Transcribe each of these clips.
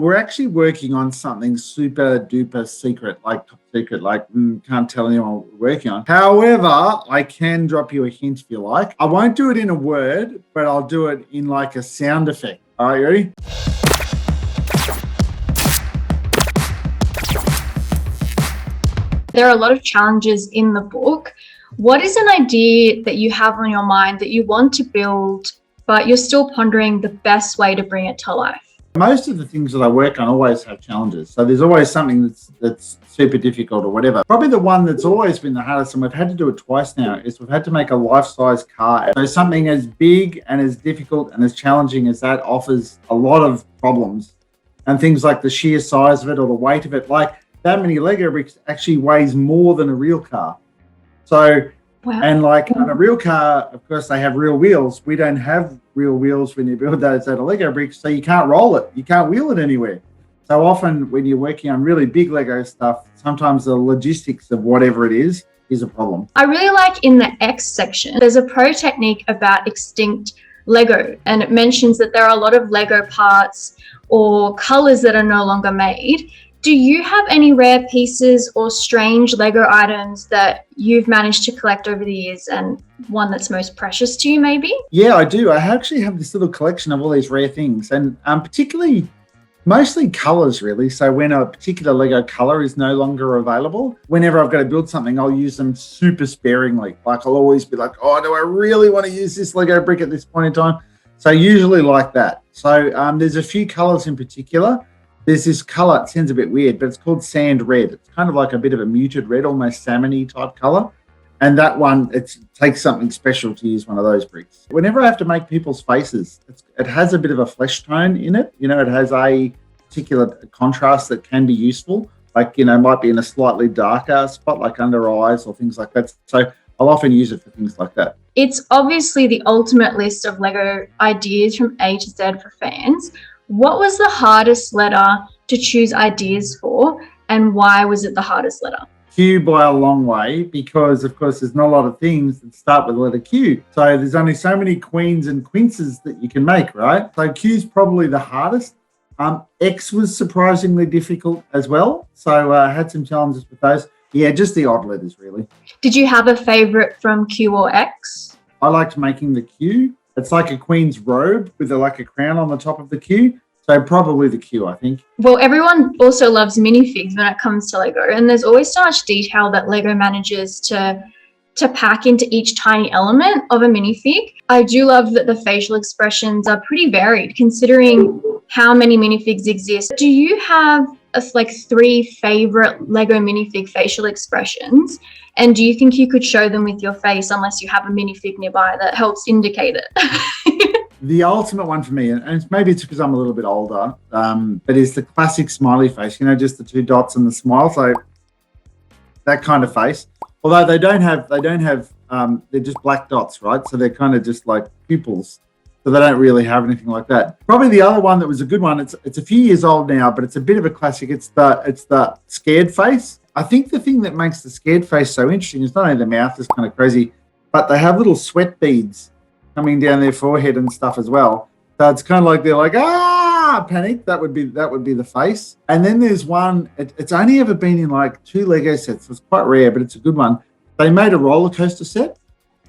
We're actually working on something super duper secret, like top secret, like can't tell anyone what we're working on. However, I can drop you a hint if you like. I won't do it in a word, but I'll do it in like a sound effect. All right, you ready? There are a lot of challenges in the book. What is an idea that you have on your mind that you want to build, but you're still pondering the best way to bring it to life? Most of the things that I work on always have challenges. So there's always something that's super difficult or whatever. Probably the one that's always been the hardest, and we've had to do it twice now, is we've had to make a life-size car. So something as big and as difficult and as challenging as that offers a lot of problems. And things like the sheer size of it or the weight of it, like that many Lego bricks actually weighs more than a real car. So, wow. And like on a real car, of course, they have real wheels. We don't have real wheels when you build those out of Lego bricks, so you can't roll it. You can't wheel it anywhere. So often when you're working on really big Lego stuff, sometimes the logistics of whatever it is a problem. I really like in the X section, there's a pro technique about extinct Lego, and it mentions that there are a lot of Lego parts or colors that are no longer made. Do you have any rare pieces or strange Lego items that you've managed to collect over the years, and one that's most precious to you maybe? Yeah, I do. I actually have this little collection of all these rare things, and particularly mostly colors really. So when a particular Lego color is no longer available, whenever I've got to build something, I'll use them super sparingly. Like I'll always be like, oh, do I really want to use this Lego brick at this point in time? So usually like that. So there's a few colors in particular. There's this color, it sounds a bit weird, but it's called sand red. It's kind of like a bit of a muted red, almost salmon-y type color. And that one, it takes something special to use one of those bricks. Whenever I have to make people's faces, it has a bit of a flesh tone in it. You know, it has a particular contrast that can be useful. Like, you know, might be in a slightly darker spot, like under eyes or things like that. So I'll often use it for things like that. It's obviously the ultimate list of Lego ideas from A to Z for fans. What was the hardest letter to choose ideas for, and why was it the hardest letter? Q by a long way, because of course there's not a lot of things that start with the letter Q. So there's only so many queens and quinces that you can make, right? So Q's probably the hardest. X was surprisingly difficult as well. So I had some challenges with those. Yeah, just the odd letters really. Did you have a favorite from Q or X? I liked making the Q. It's like a queen's robe with like a crown on the top of the Q. So probably the Q, I think. Well, everyone also loves minifigs when it comes to Lego, and there's always so much detail that Lego manages to pack into each tiny element of a minifig. I do love that the facial expressions are pretty varied considering how many minifigs exist. Do you have like 3 favorite Lego minifig facial expressions? And do you think you could show them with your face unless you have a minifig nearby that helps indicate it? The ultimate one for me, and maybe it's because I'm a little bit older, but is the classic smiley face, you know, just the 2 dots and the smile. So that kind of face. Although they don't have, they're just black dots, right? So they're kind of just like pupils. So they don't really have anything like that. Probably the other one that was a good one, it's a few years old now, but it's a bit of a classic. It's the scared face. I think the thing that makes the scared face so interesting is not only the mouth is kind of crazy, but they have little sweat beads coming down their forehead and stuff as well. So it's kind of like they're like, panic. That would be the face. And then there's one, it's only ever been in like 2 Lego sets. So it's quite rare, but it's a good one. They made a roller coaster set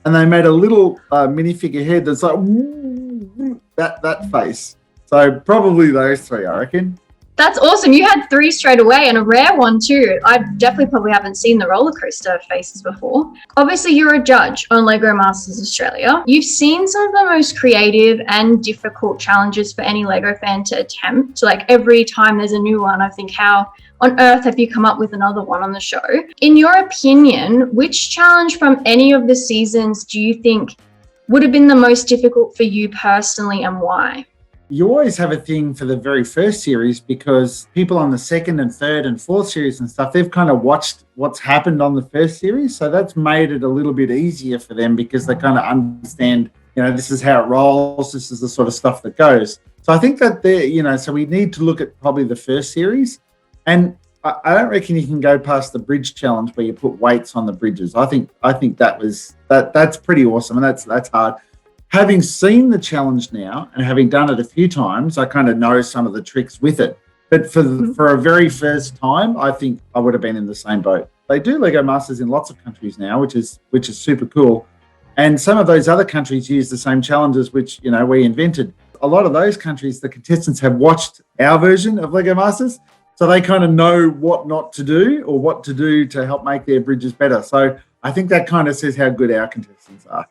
and they made a little minifigure head that's like that face. So probably those 3, I reckon. That's awesome. You had 3 straight away, and a rare one too. I definitely probably haven't seen the roller coaster faces before. Obviously, you're a judge on Lego Masters Australia. You've seen some of the most creative and difficult challenges for any Lego fan to attempt. So like every time there's a new one, I think, how on earth have you come up with another one on the show? In your opinion, which challenge from any of the seasons do you think would have been the most difficult for you personally, and why? You always have a thing for the very first series because people on the second and third and fourth series and stuff, they've kind of watched what's happened on the first series. So that's made it a little bit easier for them because they kind of understand, you know, this is how it rolls. This is the sort of stuff that goes. So I think that so we need to look at probably the first series. And I don't reckon you can go past the bridge challenge where you put weights on the bridges. I think that's pretty awesome. And that's hard. Having seen the challenge now and having done it a few times, I kind of know some of the tricks with it. But for a very first time, I think I would have been in the same boat. They do Lego Masters in lots of countries now, which is super cool. And some of those other countries use the same challenges which, you know, we invented. A lot of those countries, the contestants have watched our version of Lego Masters, so they kind of know what not to do or what to do to help make their bridges better. So I think that kind of says how good our contestants are.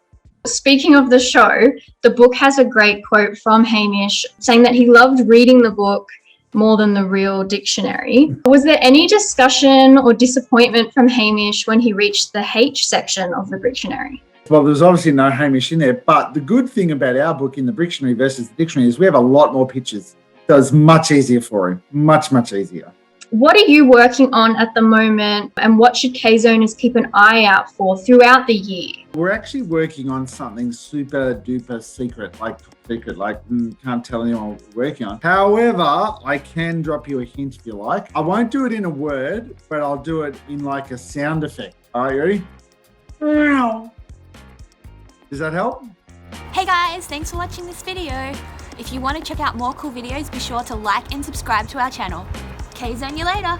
Speaking of the show, the book has a great quote from Hamish saying that he loved reading the book more than the real dictionary. Was there any discussion or disappointment from Hamish when he reached the H section of the Bricktionary? Well, there's obviously no Hamish in there, but the good thing about our book in the Bricktionary versus the dictionary is we have a lot more pictures. So it's much easier for him, much easier. What are you working on at the moment, and what should K-Zoners keep an eye out for throughout the year? We're actually working on something super duper secret, can't tell anyone what we're working on. However, I can drop you a hint if you like. I won't do it in a word, but I'll do it in like a sound effect. All right, ready? Does that help? Hey guys, thanks for watching this video. If you want to check out more cool videos, be sure to like and subscribe to our channel. K-Zone you later.